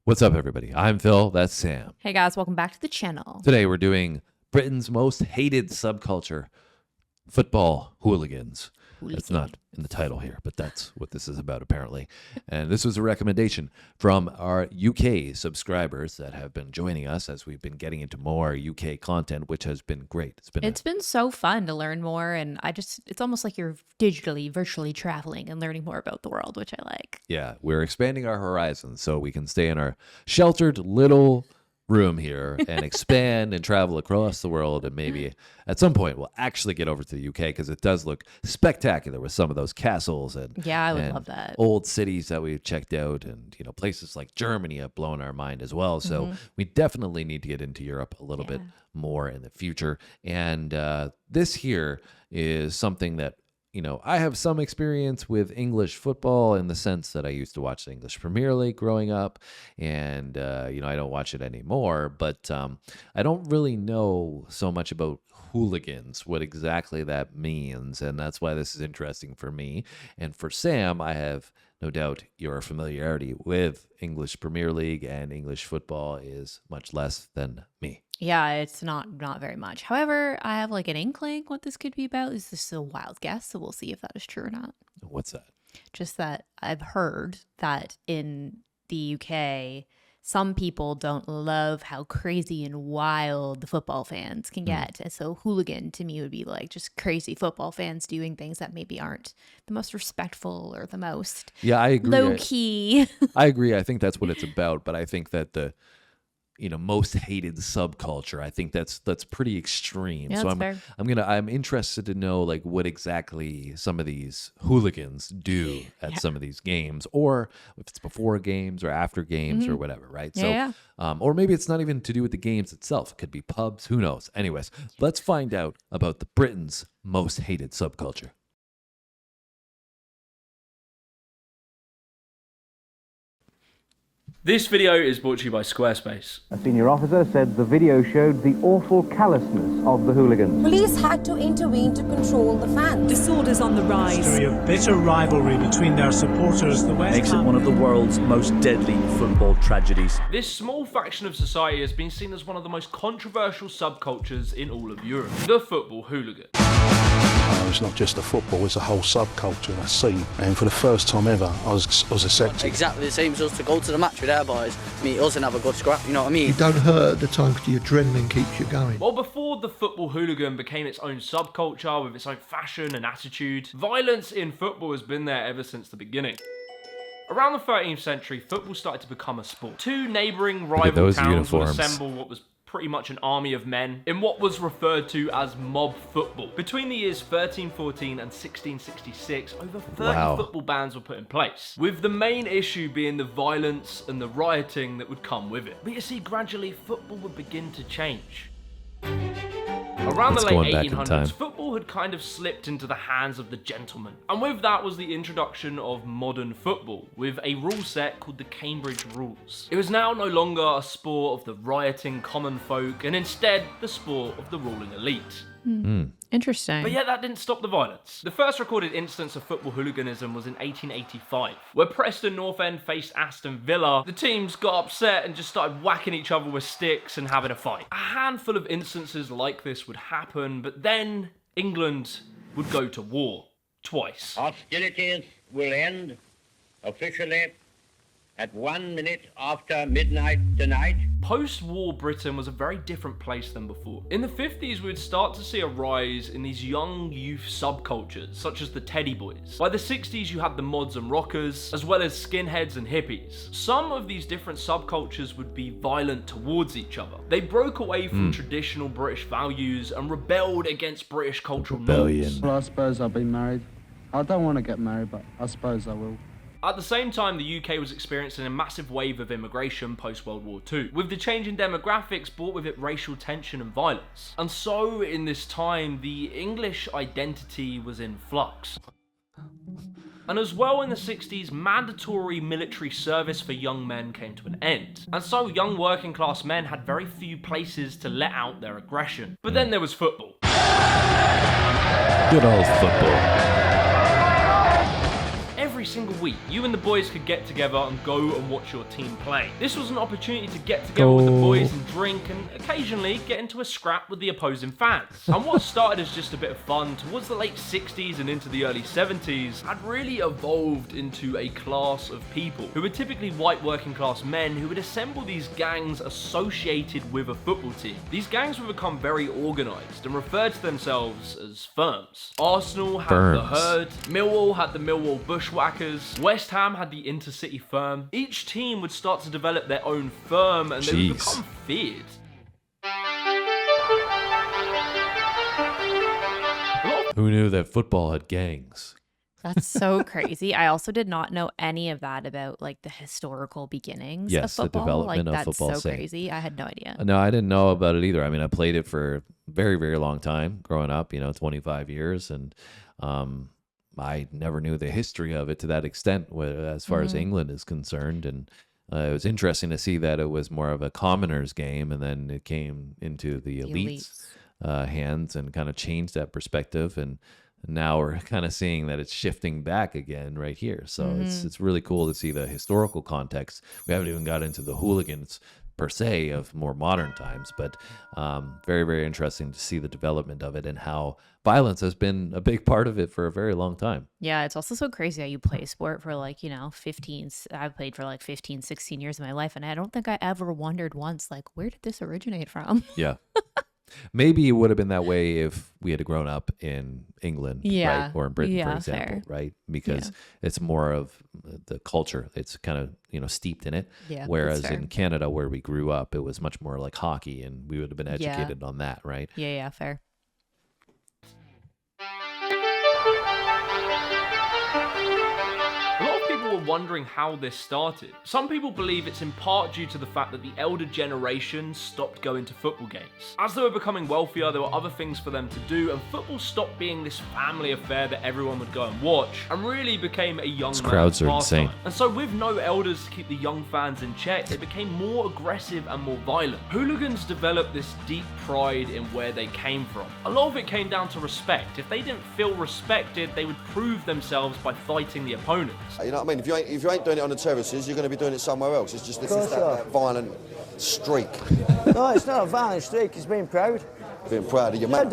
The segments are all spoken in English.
What's up, everybody? I'm Phil. That's Sam. Hey guys, welcome back to the channel. Today we're doing Britain's most hated subculture, football hooligans. That's not in the title here, but that's what this is about apparently. And this was a recommendation from our UK subscribers that have been joining us as we've been getting into more UK content, which has been great. It's been so fun to learn more, and it's almost like you're virtually traveling and learning more about the world, which I like. Yeah, we're expanding our horizons so we can stay in our sheltered little room here and expand and travel across the world, and maybe at some point we'll actually get over to the UK because it does look spectacular with some of those castles and I would love that. Old cities that we've checked out, and places like Germany have blown our mind as well. So we definitely need to get into Europe a little bit more in the future. And this here is something that I have some experience with English football in the sense that I used to watch the English Premier League growing up, and I don't watch it anymore, but I don't really know so much about hooligans, what exactly that means, and that's why this is interesting for me. And for Sam, I have no doubt your familiarity with English Premier League and English football is much less than me. Yeah, it's not very much. However, I have like an inkling what this could be about. This is a wild guess, so we'll see if that is true or not. What's that? Just that I've heard that in the UK, some people don't love how crazy and wild the football fans can get. And so hooligan to me would be like just crazy football fans doing things that maybe aren't the most respectful or the most I agree. Low key. I agree. I think that's what it's about, but I think that the most hated subculture, I think that's pretty extreme. Yeah, so that's fair. I'm interested to know like what exactly some of these hooligans do at some of these games, or if it's before games or after games or whatever, right? Or maybe it's not even to do with the games itself. It could be pubs, who knows? Anyways, let's find out about the Britain's most hated subculture. This video is brought to you by Squarespace. A senior officer said the video showed the awful callousness of the hooligans. Police had to intervene to control the fans. Disorders on the rise. History of bitter rivalry between their supporters, the West makes it one of the world's most deadly football tragedies. This small faction of society has been seen as one of the most controversial subcultures in all of Europe. The football hooligan. It's not just a football, it's a whole subculture, a scene. And for the first time ever, I was accepted. Exactly the same as us to go to the match with our boys, meet us and have a good scrap, you know what I mean? You don't hurt at the time because the adrenaline keeps you going. Well, before the football hooligan became its own subculture with its own fashion and attitude, violence in football has been there ever since the beginning. Around the 13th century, football started to become a sport. Two neighbouring rival towns would assemble what was pretty much an army of men in what was referred to as mob football. Between the years 1314 and 1666, over 30 football bans were put in place, with the main issue being the violence and the rioting that would come with it. But you see, gradually football would begin to change. Around the late 1800s, football had kind of slipped into the hands of the gentlemen. And with that was the introduction of modern football, with a rule set called the Cambridge Rules. It was now no longer a sport of the rioting common folk, and instead the sport of the ruling elite. Interesting. But yet that didn't stop the violence. The first recorded instance of football hooliganism was in 1885, where Preston North End faced Aston Villa. The teams got upset and just started whacking each other with sticks and having a fight. A handful of instances like this would happen, but then England would go to war. Twice. Hostilities will end officially at 1 minute after midnight tonight. Post-war Britain was a very different place than before. In the 50s, we would start to see a rise in these young youth subcultures, such as the Teddy Boys. By the 60s, you had the mods and rockers, as well as skinheads and hippies. Some of these different subcultures would be violent towards each other. They broke away from traditional British values and rebelled against British cultural norms. Well, I suppose I've been married. I don't want to get married, but I suppose I will. At the same time, the UK was experiencing a massive wave of immigration post-World War II, with the change in demographics brought with it racial tension and violence. And so, in this time, the English identity was in flux. And as well in the 60s, mandatory military service for young men came to an end. And so young working class men had very few places to let out their aggression. But then there was football. Good old football. Every single week, you and the boys could get together and go and watch your team play. This was an opportunity to get together with the boys and drink and occasionally get into a scrap with the opposing fans. And what started as just a bit of fun towards the late 60s and into the early 70s had really evolved into a class of people who were typically white working class men who would assemble these gangs associated with a football team. These gangs would become very organized and referred to themselves as firms. Arsenal had the Herd, Millwall had the Millwall Bushwhackers, West Ham had the Intercity Firm. Each team would start to develop their own firm and they would become feared. Who knew that football had gangs? That's so crazy. I also did not know any of that about like the historical beginnings of football. The development like, of football. That's so crazy. I had no idea. No, I didn't know about it either. I mean, I played it for a very, very long time growing up, 25 years. And I never knew the history of it to that extent as far as England is concerned. And it was interesting to see that it was more of a commoner's game. And then it came into the elites' hands and kind of changed that perspective. And now we're kind of seeing that it's shifting back again right here. So it's really cool to see the historical context. We haven't even got into the hooligans per se of more modern times, but very, very interesting to see the development of it and how violence has been a big part of it for a very long time. Yeah, it's also so crazy how you play sport for like, 15, I've played for like 15, 16 years of my life. And I don't think I ever wondered once, like, where did this originate from? Yeah. Maybe it would have been that way if we had grown up in England, right? Or in Britain, for example, right? Because it's more of the culture. It's kind of, steeped in it. Yeah, whereas in Canada, where we grew up, it was much more like hockey and we would have been educated on that, right? Yeah, fair. A lot of people were wondering how this started. Some people believe it's in part due to the fact that the elder generation stopped going to football games. As they were becoming wealthier, there were other things for them to do, and football stopped being this family affair that everyone would go and watch, and really became a young man's crowds are pastime. insane. And so with no elders to keep the young fans in check, they became more aggressive and more violent. Hooligans developed this deep pride in where they came from. A lot of it came down to respect. If they didn't feel respected, they would prove themselves by fighting the opponents. You know what I mean? If you ain't doing it on the terraces, you're going to be doing it somewhere else. It's just that violent streak. No, it's not a violent streak, it's being proud. Being proud of your man.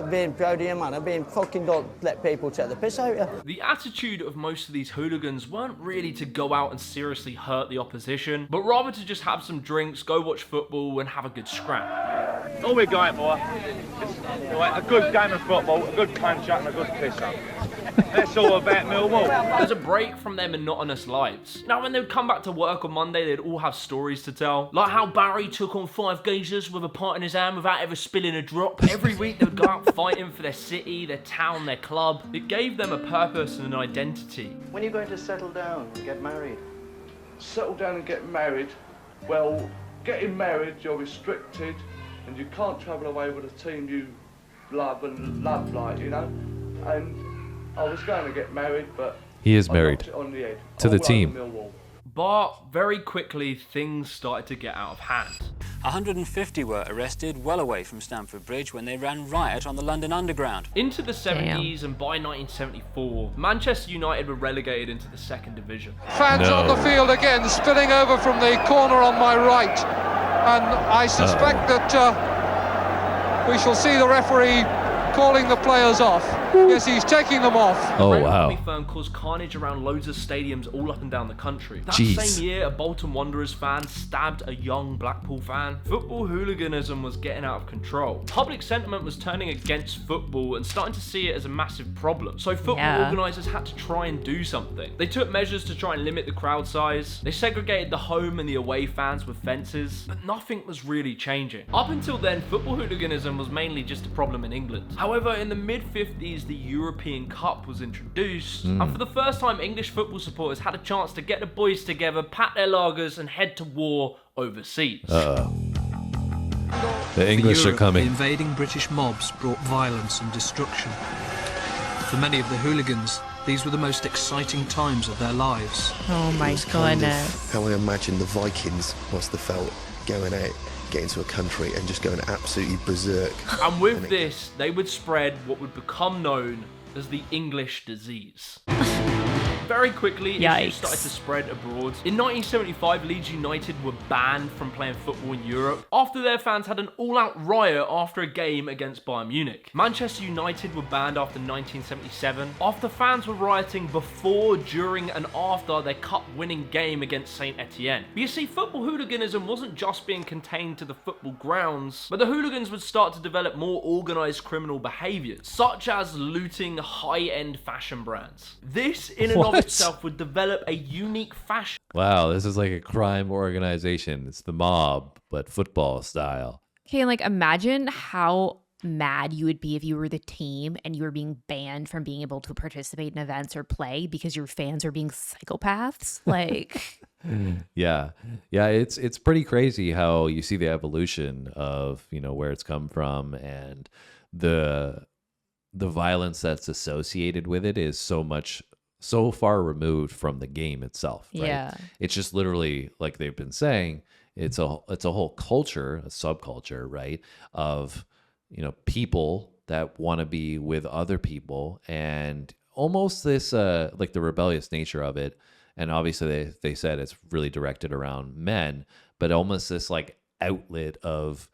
Being proud of your man. Being fucking don't let people take the piss out of you. The attitude of most of these hooligans weren't really to go out and seriously hurt the opposition, but rather to just have some drinks, go watch football, and have a good scrap. All we're going for is a good game of football, a good punch up and a good piss up. That's all about Millwall. There's a break from their monotonous lives. Now, when they would come back to work on Monday, they'd all have stories to tell. Like how Barry took on 5 geezers with a pint in his hand without ever spilling a drop. Every week they would go out fighting for their city, their town, their club. It gave them a purpose and an identity. When are you going to settle down and get married? Settle down and get married? Well, getting married, you're restricted and you can't travel away with a team you love like, and I was going to get married, but he is married to the team. But very quickly, things started to get out of hand. 150 were arrested well away from Stamford Bridge when they ran riot on the London Underground. Into the 70s and by 1974, Manchester United were relegated into the 2nd division. Fans on the field again, spilling over from the corner on my right. And I suspect that we shall see the referee calling the players off. Yes, he's taking them off. Oh, wow. The firm caused carnage around loads of stadiums all up and down the country. That Jeez. Same year, a Bolton Wanderers fan stabbed a young Blackpool fan. Football hooliganism was getting out of control. Public sentiment was turning against football and starting to see it as a massive problem. So football organisers had to try and do something. They took measures to try and limit the crowd size. They segregated the home and the away fans with fences, but nothing was really changing. Up until then, football hooliganism was mainly just a problem in England. However, in the mid-50s, the European Cup was introduced, and for the first time, English football supporters had a chance to get the boys together, pat their lagers, and head to war overseas. The English are coming. The invading British mobs brought violence and destruction. For many of the hooligans, these were the most exciting times of their lives. Oh my goodness. How I imagine the Vikings must have felt going out, getting to a country and just going absolutely berserk. And with this, they would spread what would become known as the English disease. very quickly, Yikes. issues started to spread abroad. In 1975, Leeds United were banned from playing football in Europe after their fans had an all-out riot after a game against Bayern Munich. Manchester United were banned after 1977 after fans were rioting before, during and after their cup-winning game against St Etienne. But you see, football hooliganism wasn't just being contained to the football grounds, but the hooligans would start to develop more organised criminal behaviours, such as looting high-end fashion brands. This in and of itself would develop a unique fashion. Wow, this is like a crime organization. It's the mob, but football style. Okay, and like imagine how mad you would be if you were the team and you were being banned from being able to participate in events or play because your fans are being psychopaths. Like Yeah. It's pretty crazy how you see the evolution of, you know, where it's come from, and the violence that's associated with it is so far removed from the game itself, right? Yeah. It's just literally, like they've been saying, it's a whole culture, a subculture, right, of, you know, people that want to be with other people, and almost this like the rebellious nature of it. And obviously they said it's really directed around men, but almost this like outlet of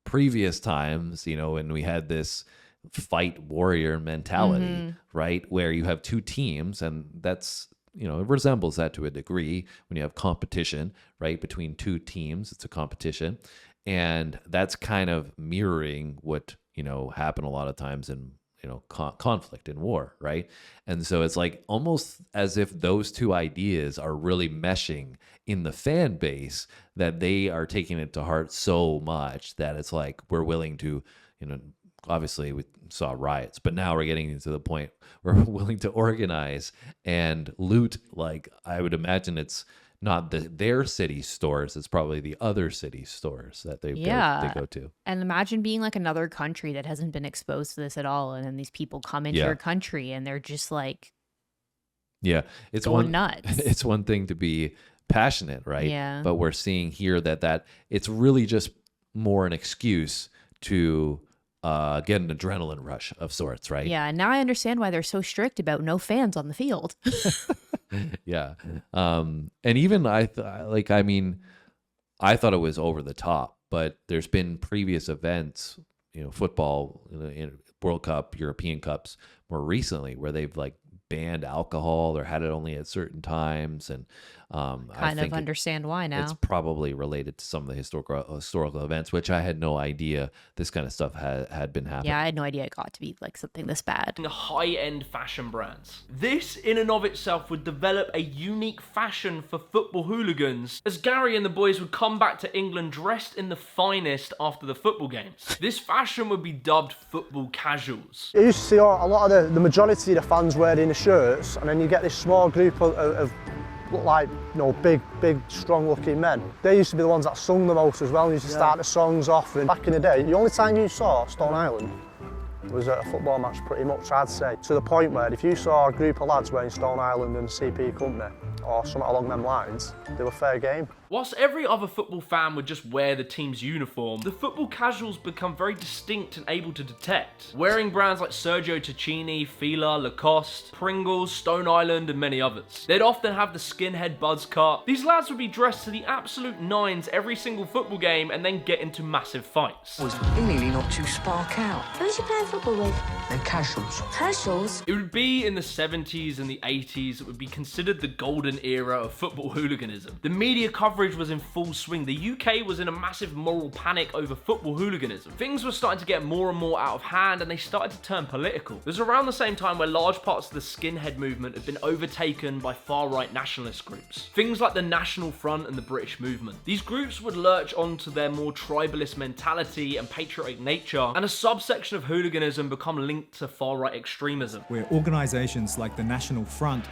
previous times, you know, when we had this fight warrior mentality, right? Where you have two teams, and that's, you know, it resembles that to a degree when you have competition, right? Between two teams, it's a competition. And that's kind of mirroring what, you know, happen a lot of times in, you know, conflict and war, right? And so it's like almost as if those two ideas are really meshing in the fan base, that they are taking it to heart so much that it's like we're willing to, you know, obviously we saw riots, but now we're getting to the point where we're willing to organize and loot. Like, I would imagine it's not their city stores, it's probably the other city stores that they go to. And imagine being like another country that hasn't been exposed to this at all, and then these people come into your country and they're just like it's going nuts. It's one thing to be passionate, right? Yeah. But we're seeing here that it's really just more an excuse to get an adrenaline rush of sorts, right? Yeah, now I understand why they're so strict about no fans on the field. Yeah. And even I thought it was over the top, but there's been previous events, you know, football, in World Cup, European Cups more recently, where they've like banned alcohol or had it only at certain times. And I think understand why now. It's probably related to some of the historical events, which I had no idea this kind of stuff had been happening. Yeah, I had no idea it got to be like something this bad. High-end fashion brands. This in and of itself would develop a unique fashion for football hooligans, as Gary and the boys would come back to England dressed in the finest after the football games. This fashion would be dubbed football casuals. You used to see a lot of the majority of the fans wearing the shirts, and then you get this small group of look like, you know, big, strong looking men. They used to be the ones that sung the most as well, and used to start the songs off. And back in the day, the only time you saw Stone Island was at a football match, pretty much, I'd say. To the point where if you saw a group of lads wearing Stone Island and CP Company, or something along them lines, they were fair game. Whilst every other football fan would just wear the team's uniform, the football casuals become very distinct and able to detect, wearing brands like Sergio Tacchini, Fila, Lacoste, Pringles, Stone Island, and many others. They'd often have the skinhead buzz cut. These lads would be dressed to the absolute nines every single football game and then get into massive fights. He nearly knocked you spark out. Who's you playing football with? They're casuals. Casuals? It would be in the 70s and the 80s that would be considered the golden era of football hooliganism. The media coverage was in full swing. The UK was in a massive moral panic over football hooliganism. Things were starting to get more and more out of hand, and they started to turn political. It was around the same time where large parts of the skinhead movement had been overtaken by far-right nationalist groups. Things like the National Front and the British movement. These groups would lurch onto their more tribalist mentality and patriotic nature, and a subsection of hooliganism become linked to far-right extremism. Where organisations like the National Front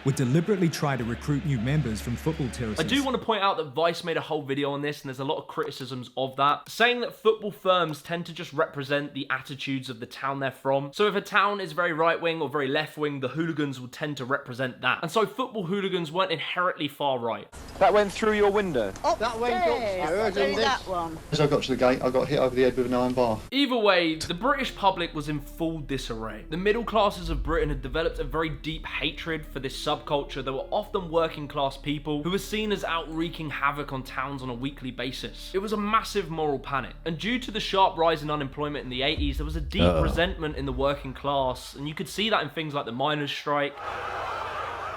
would deliberately try to recruit new members from football terraces. I do want to point out that Vice made a whole video on this, and there's a lot of criticisms of that, saying that football firms tend to just represent the attitudes of the town they're from. So if a town is very right-wing or very left-wing, the hooligans will tend to represent that. And so football hooligans weren't inherently far right. That went through your window. That went upstairs. That one. As I got to the gate, I got hit over the head with an iron bar. Either way, the British public was in full disarray. The middle classes of Britain had developed a very deep hatred for this subculture. They were often working class people who were seen as out wreaking havoc on towns on a weekly basis. It was a massive moral panic. And due to the sharp rise in unemployment in the 80s, there was a deep resentment in the working class. And you could see that in things like the miners' strike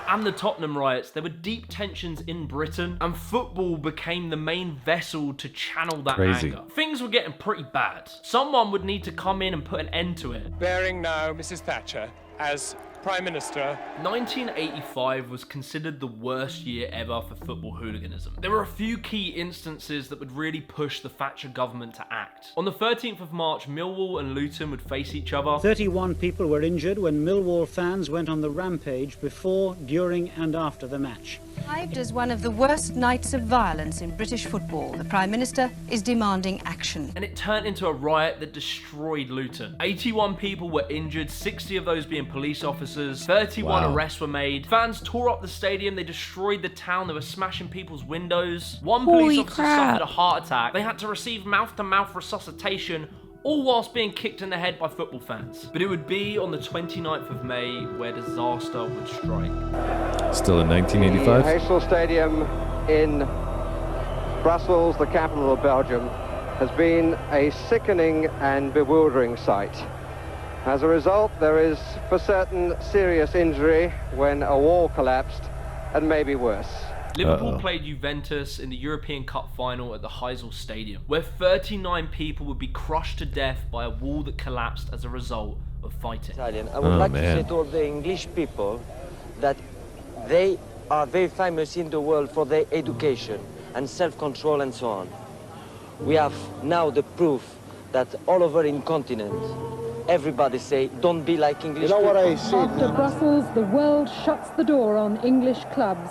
and the Tottenham riots. There were deep tensions in Britain, and football became the main vessel to channel that anger. Things were getting pretty bad. Someone would need to come in and put an end to it. Bearing now Mrs. Thatcher as Prime Minister. 1985 was considered the worst year ever for football hooliganism. There were a few key instances that would really push the Thatcher government to act. On the 13th of March, Millwall and Luton would face each other. 31 people were injured when Millwall fans went on the rampage before, during and after the match. Described as one of the worst nights of violence in British football, the Prime Minister is demanding action. And it turned into a riot that destroyed Luton. 81 people were injured, 60 of those being police officers, 31 arrests were made. Fans tore up the stadium, they destroyed the town, they were smashing people's windows. One police officer suffered a heart attack. They had to receive mouth-to-mouth resuscitation, all whilst being kicked in the head by football fans. But it would be on the 29th of May where disaster would strike. Still in 1985? The Heysel Stadium in Brussels, the capital of Belgium, has been a sickening and bewildering sight. As a result, there is for certain serious injury when a wall collapsed, and maybe worse. Liverpool played Juventus in the European Cup final at the Heysel Stadium, where 39 people would be crushed to death by a wall that collapsed as a result of fighting. I would like to say to all the English people that they are very famous in the world for their education and self-control and so on. We have now the proof that all over in continent, everybody say, don't be like English people. What I see? After Brussels, the world shuts the door on English clubs.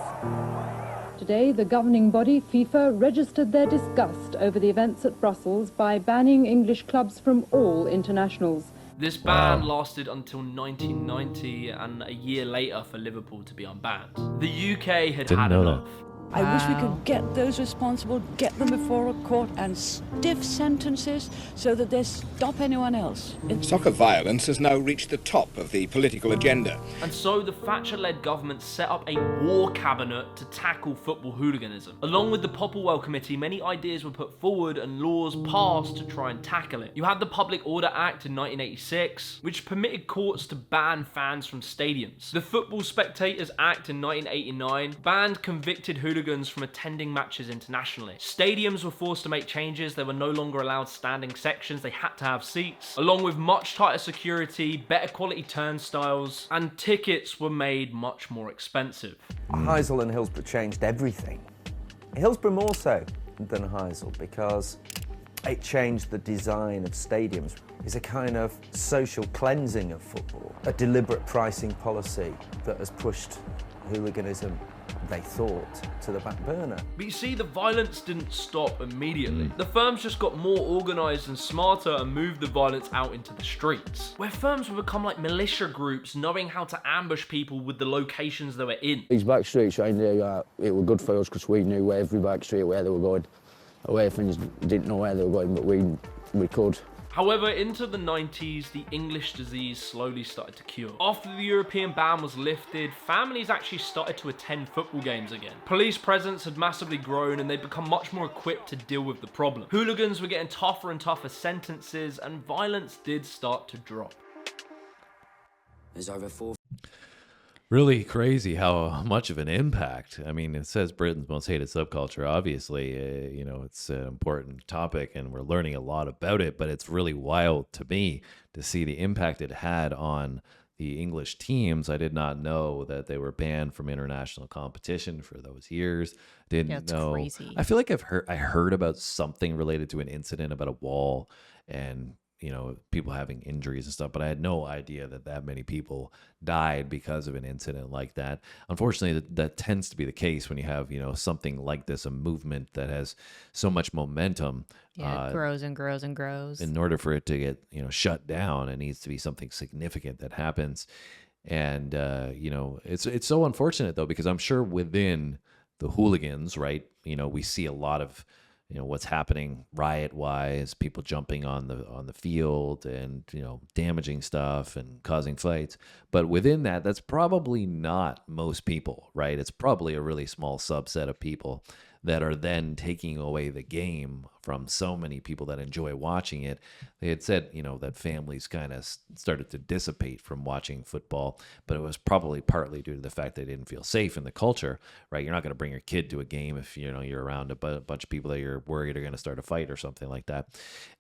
Today, the governing body, FIFA, registered their disgust over the events at Brussels by banning English clubs from all internationals. This ban lasted until 1990 and a year later for Liverpool to be unbanned. The UK had had enough. I wish we could get those responsible, get them before a court and stiff sentences so that they stop anyone else. Soccer violence has now reached the top of the political agenda. And so the Thatcher-led government set up a war cabinet to tackle football hooliganism. Along with the Popplewell Committee, many ideas were put forward and laws passed to try and tackle it. You had the Public Order Act in 1986, which permitted courts to ban fans from stadiums. The Football Spectators Act in 1989 banned convicted hooligans from attending matches internationally. Stadiums were forced to make changes. They were no longer allowed standing sections. They had to have seats, along with much tighter security, better quality turnstiles, and tickets were made much more expensive. Heysel and Hillsborough changed everything. Hillsborough more so than Heysel because it changed the design of stadiums. It's a kind of social cleansing of football, a deliberate pricing policy that has pushed hooliganism, they thought, to the back burner. But you see, the violence didn't stop immediately. The firms just got more organised and smarter and moved the violence out into the streets, where firms would become like militia groups, knowing how to ambush people with the locations they were in. These back streets right there, it were good for us because we knew every back street where they were going. Away things didn't know where they were going, but we could. However, into the 90s, the English disease slowly started to cure. After the European ban was lifted, families actually started to attend football games again. Police presence had massively grown and they'd become much more equipped to deal with the problem. Hooligans were getting tougher and tougher sentences and violence did start to drop. There's over 4. Really crazy how much of an impact. I mean, it says Britain's most hated subculture. Obviously, you know, it's an important topic and we're learning a lot about it, but it's really wild to me to see the impact it had on the English teams. I did not know that they were banned from international competition for those years. Didn't know. Crazy. I feel like I heard about something related to an incident about a wall and people having injuries and stuff, but I had no idea that many people died because of an incident like that. Unfortunately, that tends to be the case when you have, something like this, a movement that has so much momentum. Yeah, it grows and grows and grows. In order for it to get, shut down, it needs to be something significant that happens. And, it's so unfortunate, though, because I'm sure within the hooligans, right, we see a lot of, what's happening riot-wise, people jumping on the field and, damaging stuff and causing fights. But within that, that's probably not most people, right? It's probably a really small subset of people that are then taking away the game from so many people that enjoy watching it. They had said, that families kind of started to dissipate from watching football, but it was probably partly due to the fact they didn't feel safe in the culture, right? You're not going to bring your kid to a game if, you're around a bunch of people that you're worried are going to start a fight or something like that.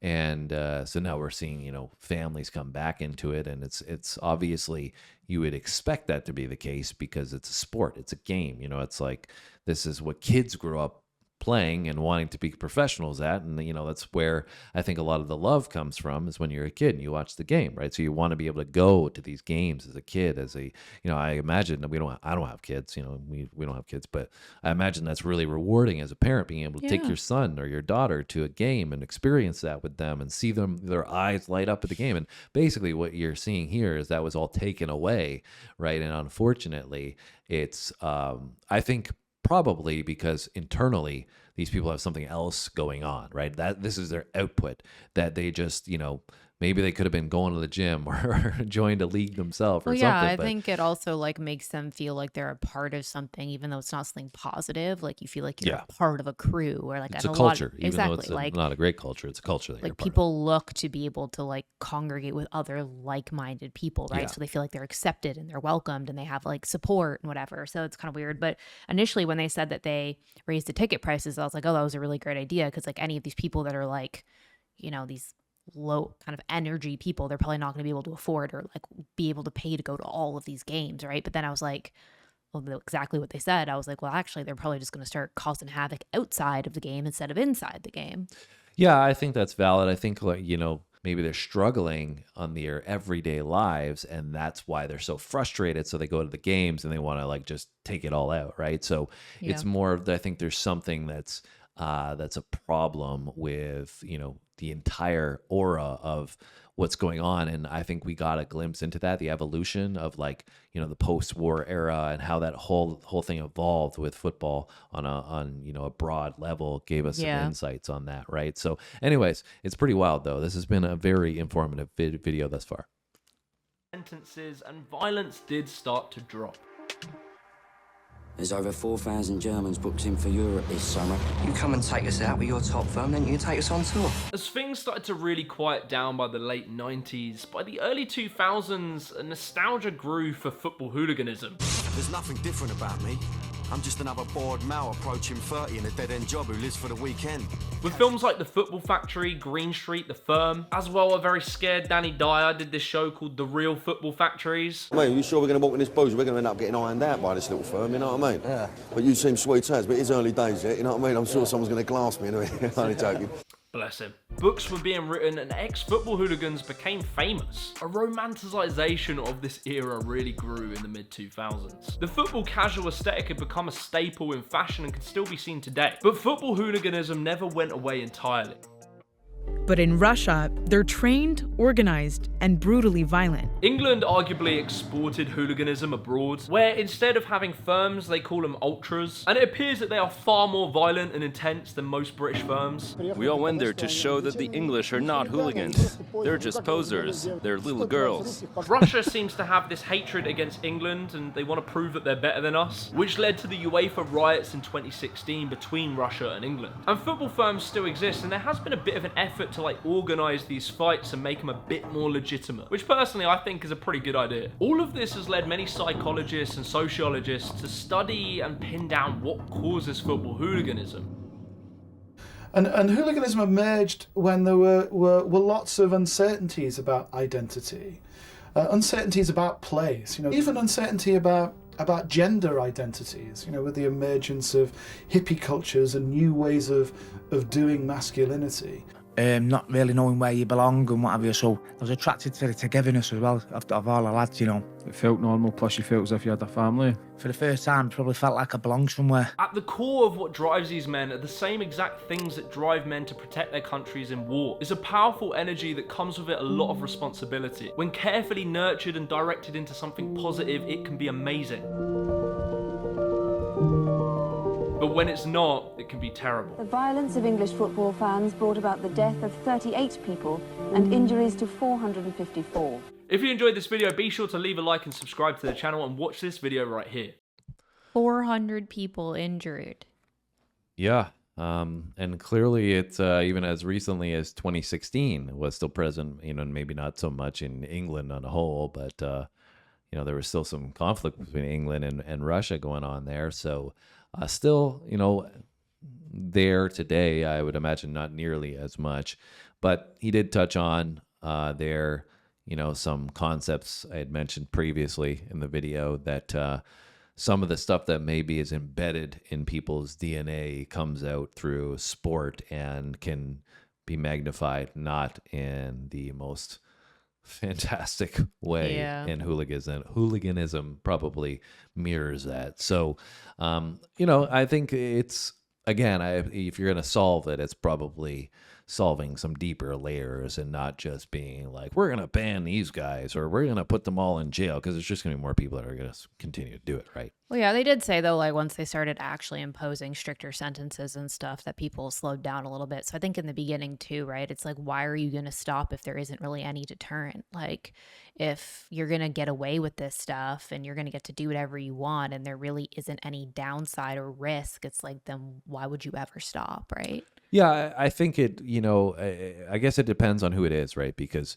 And so now we're seeing, families come back into it, and it's obviously, you would expect that to be the case because it's a sport, it's a game, it's like, this is what kids grew up playing and wanting to be professionals at. And, that's where I think a lot of the love comes from, is when you're a kid and you watch the game, right? So you want to be able to go to these games as a kid, I imagine I don't have kids, we don't have kids, but I imagine that's really rewarding as a parent, being able to take your son or your daughter to a game and experience that with them and see their eyes light up at the game. And basically what you're seeing here is that was all taken away, right? And unfortunately, it's, I think, probably because internally these people have something else going on, right? That this is their output, that they just, maybe they could have been going to the gym or joined a league themselves or something. Yeah, I think it also makes them feel like they're a part of something, even though it's not something positive. Like you feel like you're a part of a crew, or like it's a culture, even though it's not a great culture. It's a culture that like people look to be able to congregate with other like-minded people, right? Yeah. So they feel like they're accepted and they're welcomed and they have support and whatever. So it's kind of weird. But initially, when they said that they raised the ticket prices, I was like, oh, that was a really great idea, because any of these people that are these low kind of energy people, they're probably not going to be able to afford or be able to pay to go to all of these games, right? But then I was like, well, exactly what they said. I was like, well, actually, they're probably just going to start causing havoc outside of the game instead of inside the game. Yeah, I think that's valid. I think maybe they're struggling on their everyday lives, and that's why they're so frustrated. So they go to the games and they want to just take it all out, right? So it's more of, I think there's something that's a problem with, the entire aura of what's going on. And I think we got a glimpse into that, the evolution of the post-war era and how that whole thing evolved with football on a broad level, gave us some insights on that, right? So anyways, it's pretty wild though. This has been a very informative video thus far. Sentences and violence did start to drop. There's over 4,000 Germans booked in for Europe this summer. You come and take us out with your top firm, then you can take us on tour. As things started to really quiet down by the late 90s, by the early 2000s, a nostalgia grew for football hooliganism. There's nothing different about me. I'm just another bored male approaching 30 in a dead-end job who lives for the weekend. With films like The Football Factory, Green Street, The Firm, as well, a very scared Danny Dyer did this show called The Real Football Factories. Mate, you sure we're going to walk in this booze? We're going to end up getting ironed out by this little firm, you know what I mean? Yeah. But you seem sweet as, but it's early days yet, you know what I mean? I'm sure someone's going to glass me anyway. Only joking. Bless him. Books were being written and ex-football hooligans became famous. A romanticization of this era really grew in the mid-2000s. The football casual aesthetic had become a staple in fashion and can still be seen today. But football hooliganism never went away entirely. But in Russia, they're trained, organized, and brutally violent. England arguably exported hooliganism abroad, where instead of having firms, they call them ultras, and it appears that they are far more violent and intense than most British firms. We all went there to show that the English are not hooligans. They're just posers. They're little girls. Russia seems to have this hatred against England, and they want to prove that they're better than us, which led to the UEFA riots in 2016 between Russia and England. And football firms still exist, and there has been a bit of an effort to organize these fights and make them a bit more legitimate, which personally I think is a pretty good idea. All of this has led many psychologists and sociologists to study and pin down what causes football hooliganism. And hooliganism emerged when there were lots of uncertainties about identity, uncertainties about place, even uncertainty about gender identities, with the emergence of hippie cultures and new ways of doing masculinity. not really knowing where you belong and what have you. So I was attracted to the togetherness as well of all the lads, you know. It felt normal, plus you felt as if you had a family. For the first time, probably felt like I belonged somewhere. At the core of what drives these men are the same exact things that drive men to protect their countries in war. It's a powerful energy that comes with it a lot of responsibility. When carefully nurtured and directed into something positive, it can be amazing. But when it's not, it can be terrible. The violence of English football fans brought about the death of 38 people and injuries to 454. If you enjoyed this video, be sure to leave a like and subscribe to the channel and watch this video right here. 400 people injured. Yeah. And clearly it's even as recently as 2016 was still present, you know, maybe not so much in England on a whole, but, you know, there was still some conflict between England and Russia going on there. So still, you know, there today, I would imagine not nearly as much, but he did touch on there, you know, some concepts I had mentioned previously in the video that some of the stuff that maybe is embedded in people's DNA comes out through sport and can be magnified, not in the most fantastic way. Yeah. And hooliganism probably mirrors that. So, you know, I think it's, again, if you're going to solve it, it's probably solving some deeper layers and not just being like, we're going to ban these guys or we're going to put them all in jail, because there's just going to be more people that are going to continue to do it, right? Well, yeah, they did say, though, like once they started actually imposing stricter sentences and stuff, that people slowed down a little bit. So I think in the beginning, too, right, it's like, why are you going to stop if there isn't really any deterrent? Like, if you're going to get away with this stuff and you're going to get to do whatever you want and there really isn't any downside or risk, it's like, then why would you ever stop, right? Yeah, I think it, you know, I guess it depends on who it is, right? Because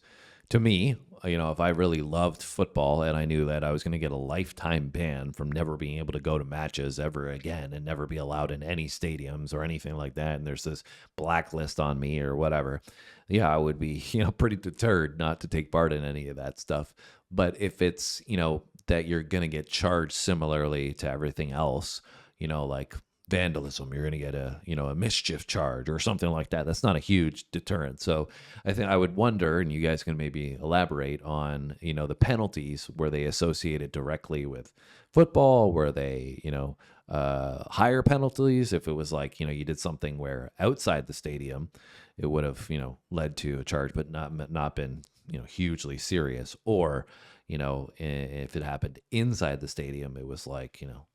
to me, you know, if I really loved football and I knew that I was going to get a lifetime ban from never being able to go to matches ever again and never be allowed in any stadiums or anything like that, and there's this blacklist on me or whatever, yeah, I would be, you know, pretty deterred not to take part in any of that stuff. But if it's, you know, that you're going to get charged similarly to everything else, you know, like vandalism, you're going to get a, you know, a mischief charge or something like that. That's not a huge deterrent. So I think I would wonder, and you guys can maybe elaborate on, you know, the penalties. Were they associated directly with football? Were they, you know, higher penalties? If it was like, you know, you did something where outside the stadium, it would have, you know, led to a charge, but not been, you know, hugely serious. Or, you know, if it happened inside the stadium, it was like, you know,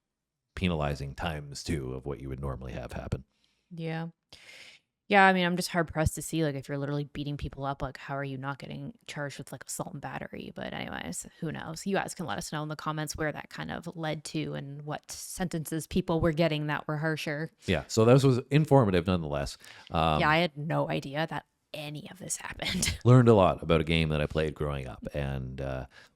penalizing ×2 of what you would normally have happen. Yeah. Yeah, I mean, I'm just hard pressed to see, like, if you're literally beating people up, like, how are you not getting charged with, like, assault and battery? But anyways, who knows? You guys can let us know in the comments where that kind of led to and what sentences people were getting that were harsher. Yeah, so this was informative nonetheless. Yeah, I had no idea that any of this happened. Learned a lot about a game that I played growing up, and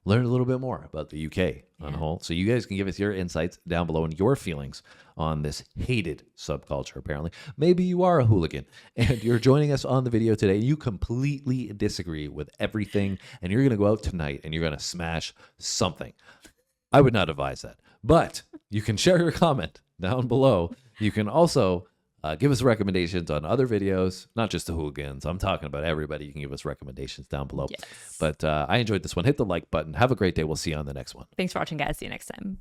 learned a little bit more about the UK on the whole. So you guys can give us your insights down below and your feelings on this hated subculture, apparently. Maybe you are a hooligan and you're joining us on the video today. You completely disagree with everything, and you're going to go out tonight and you're going to smash something. I would not advise that, but you can share your comment down below. You can also give us recommendations on other videos, not just the hooligans. I'm talking about everybody. You can give us recommendations down below. Yes. But I enjoyed this one. Hit the like button. Have a great day. We'll see you on the next one. Thanks for watching, guys. See you next time.